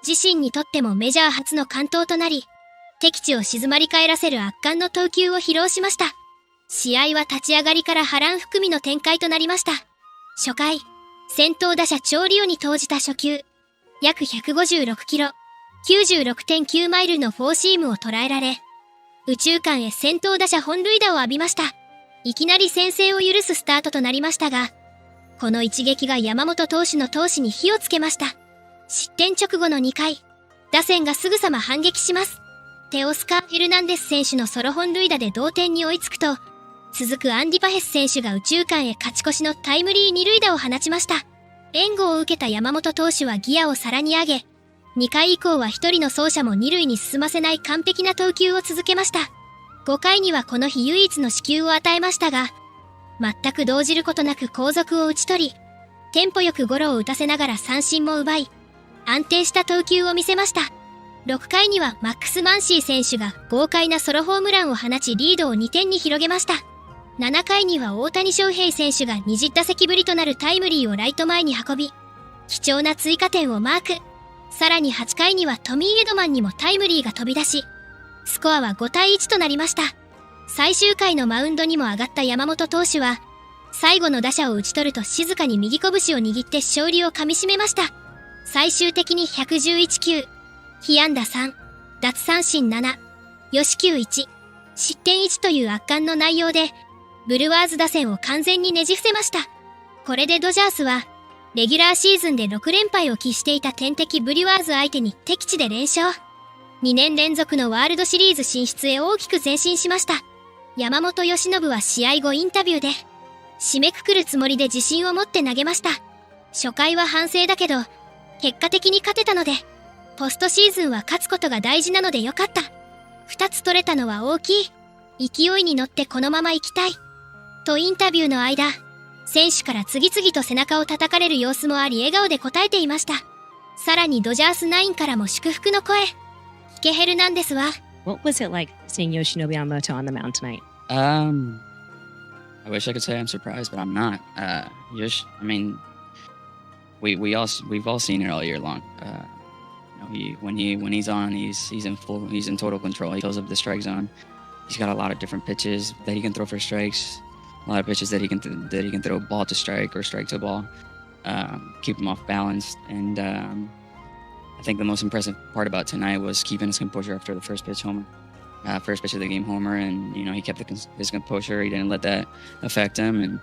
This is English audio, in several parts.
自身にとってもメジャー初の完投となり、敵地を静まり返らせる圧巻の投球を披露しました。試合は立ち上がりから波乱含みの展開となりました。初回、先頭打者チョウリオに投じた初球、約156キロ、96.9 マイルのフォーシームを捉えられ、右中間へ先頭打者本塁打を浴びました。いきなり先制を許すスタートとなりましたが、この一撃が山本投手の闘志に火をつけました。失点直後の2回、打線がすぐさま反撃します。テオスカー・ヘルナンデス選手のソロ本塁打で同点に追いつくと、続くアンディ・パヘス選手が右中間へ勝ち越しのタイムリー二塁打を放ちました。援護を受けた山本投手はギアをさらに上げ、2回以降は一人の走者も二塁に進ませない完璧な投球を続けました。5回にはこの日唯一の四球を与えましたが、全く動じることなく後続を打ち取り、テンポよくゴロを打たせながら三振も奪い、安定した投球を見せました。6回にはマックス・マンシー選手が豪快なソロホームランを放ちリードを2点に広げました。7回には大谷翔平選手が20打席ぶりとなるタイムリーをライト前に運び、貴重な追加点をマーク。さらに8回にはトミー・エドマンにもタイムリーが飛び出し、スコアは5対1となりました。最終回のマウンドにも上がった山本投手は、最後の打者を打ち取ると静かに右拳を握って勝利をかみしめました。最終的に111球、被安打3、奪三振7、与四球1、失点1という圧巻の内容で、ブルワーズ打線を完全にねじ伏せました。これでドジャースは、レギュラーシーズンで6連敗を喫していた天敵ブリュワーズ相手に敵地で連勝。2年連続のワールドシリーズ進出へ大きく前進しました。山本由伸は試合後インタビューで、締めくくるつもりで自信を持って投げました。初回は反省だけど、結果的に勝てたので、ポストシーズンは勝つことが大事なのでよかった。2つ取れたのは大きい。勢いに乗ってこのまま行きたい。とインタビューの間、選手から次々と背中を叩かれる様子もあり笑顔で答えていました。さらにドジャースナインからも祝福の声。ヒケヘルナンデスは、What was it like seeing Yoshinobu Yamamoto on the mound tonight? I wish I could say I'm surprised, but I'm not. Yosh, I mean, we've all seen it all year long. When he's on, he's in total control. He fills up the strike zone. He's got a lot of different pitches that he can throw for strikes. A lot of pitches that he can throw ball to strike or strike to ball, keep him off balance. And I think the most impressive part about tonight was keeping his composure after the first pitch homer, first pitch of the game homer, and he kept his composure. He didn't let that affect him, and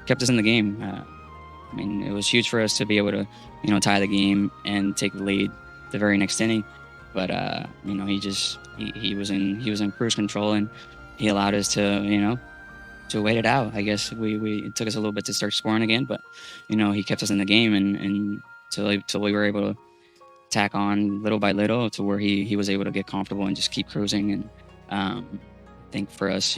kept us in the game. I mean, it was huge for us to be able to tie the game and take the lead the very next inning. But he was in cruise control, and he allowed us to wait it out. I guess it took us a little bit to start scoring again, but he kept us in the game and till we were able to tack on little by little to where he was able to get comfortable and just keep cruising. And I think for us,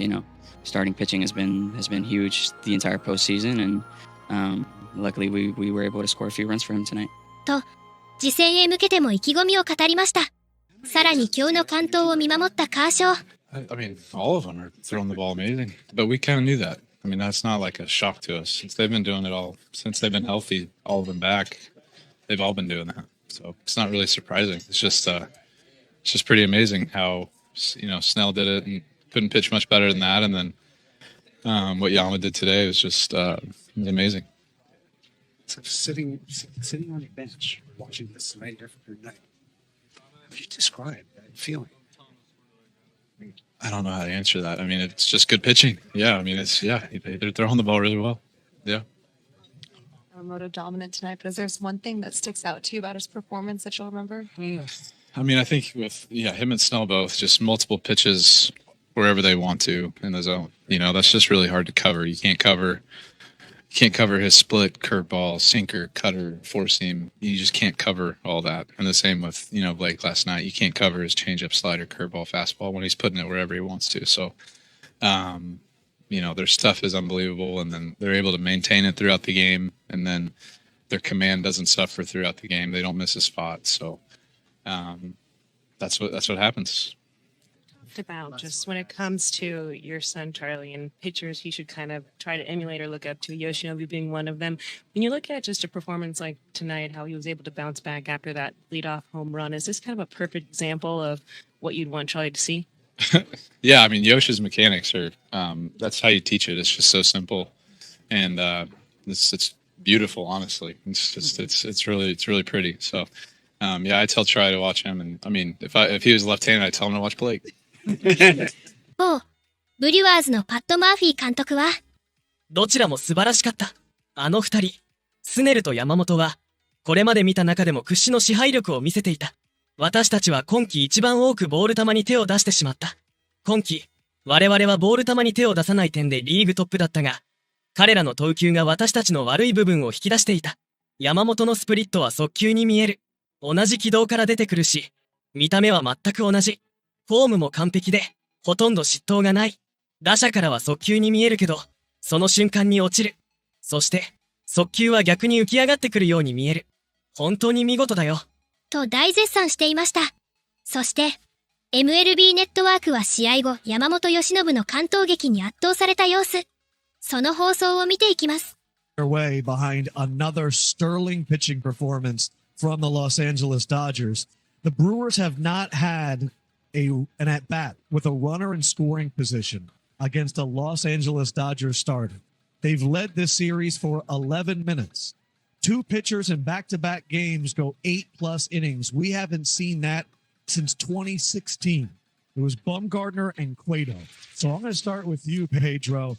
starting pitching has been huge the entire postseason, and luckily we were able to score a few runs for him tonight. と次戦へ向けても意気込みを語りました。さらに今日の完投を見守ったカーショー。I mean, all of them are throwing the ball amazing, but we kind of knew that. I mean, that's not like a shock to us. Since they've been doing it all, since they've been healthy, all of them back, they've all been doing that. So it's not really surprising. It's just pretty amazing how, Snell did it and couldn't pitch much better than that. And then what Yama did today was just amazing. It's like sitting on a bench watching this night after night. How do you describe that feeling? I don't know how to answer that. I mean, it's just good pitching. Yeah, I mean, they're throwing the ball really well. Yeah. Yamamoto dominant tonight, but is there one thing that sticks out to you about his performance that you'll remember? I mean, I think with him and Snell both, just multiple pitches wherever they want to in the zone. That's just really hard to cover. You can't cover his split, curveball, sinker, cutter, four seam. You just can't cover all that. And the same with, Blake last night. You can't cover his changeup, slider, curveball, fastball when he's putting it wherever he wants to. So, their stuff is unbelievable, and then they're able to maintain it throughout the game, and then their command doesn't suffer throughout the game. They don't miss a spot. So, that's what happens. talked about just when it comes to your son Charlie and pitchers he should kind of try to emulate or look up to, Yoshinobu being one of them. When you look at just a performance like tonight, how he was able to bounce back after that leadoff home run, is this kind of a perfect example of what you'd want Charlie to see? Yeah, I mean Yoshi's mechanics are that's how you teach it. It's just so simple, and it's beautiful. Honestly, it's really pretty. So yeah, I tell Charlie to watch him, and I mean if he was left-handed, I'd tell him to watch Blake. 某、ブリュワーズのパット・マーフィー監督は、どちらも素晴らしかった。あの二人、スネルと山本は、これまで見た中でも屈指の支配力を見せていた。私たちは今季一番多くボール球に手を出してしまった。今季、我々はボール球に手を出さない点でリーグトップだったが、彼らの投球が私たちの悪い部分を引き出していた。山本のスプリットは速球に見える。同じ軌道から出てくるし、見た目は全く同じ。フォームも完璧で、ほとんど失投がない。打者からは速球に見えるけど、その瞬間に落ちる。そして、速球は逆に浮き上がってくるように見える。本当に見事だよ。と大絶賛していました。そして、MLB ネットワークは試合後、山本由伸の完投劇に圧倒された様子。その放送を見ていきます。Way behind another sterling pitching performance from the Los Angeles Dodgers. The Brewers have not had an at-bat with a runner in scoring position against a Los Angeles Dodgers starter. They've led this series for 11 minutes. Two pitchers in back-to-back games go 8+ innings. We haven't seen that since 2016. It was Bumgarner and Cueto. So I'm going to start with you, Pedro.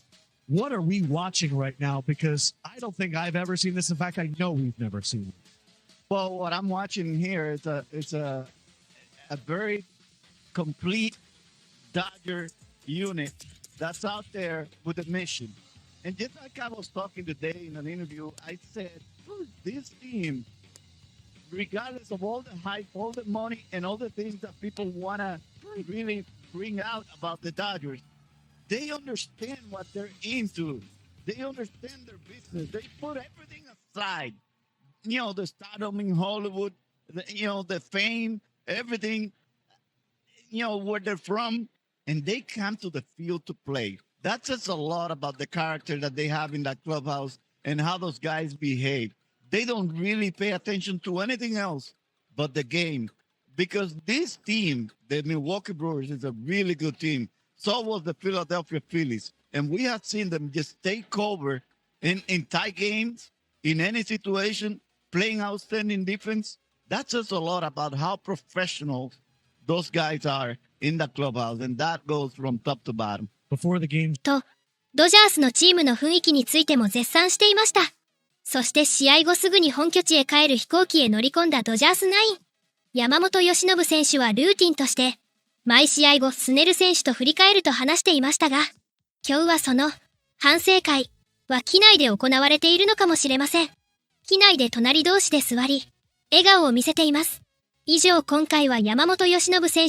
What are we watching right now? Because I don't think I've ever seen this. In fact, I know we've never seen it. Well, what I'm watching here is a very complete Dodger unit that's out there with a mission. And just like I was talking today in an interview, I said, this team, regardless of all the hype, all the money, and all the things that people want to really bring out about the Dodgers, they understand what they're into. They understand their business. They put everything aside. You know, the stardom in Hollywood, the fame, everything, where they're from, and they come to the field to play. That says a lot about the character that they have in that clubhouse and how those guys behave. They don't really pay attention to anything else but the game. Because this team, the Milwaukee Brewers, is a really good team. So was the Philadelphia Phillies. And we have seen them just take over in tie games, in any situation, playing outstanding defense. That says a lot about how professional those guys are in the clubhouse. And that goes from top to bottom. Before the game. と、ドジャースのチームの雰囲気についても絶賛していました。そして試合後すぐに本拠地へ帰る飛行機へ乗り込んだドジャースナイン。山本由伸選手はルーティンとして、毎試合後スネル選手と振り返ると話していましたが、今日はその反省会は機内で行われているのかもしれません。機内で隣同士で座り、笑顔を見せています。以上今回は山本由伸選手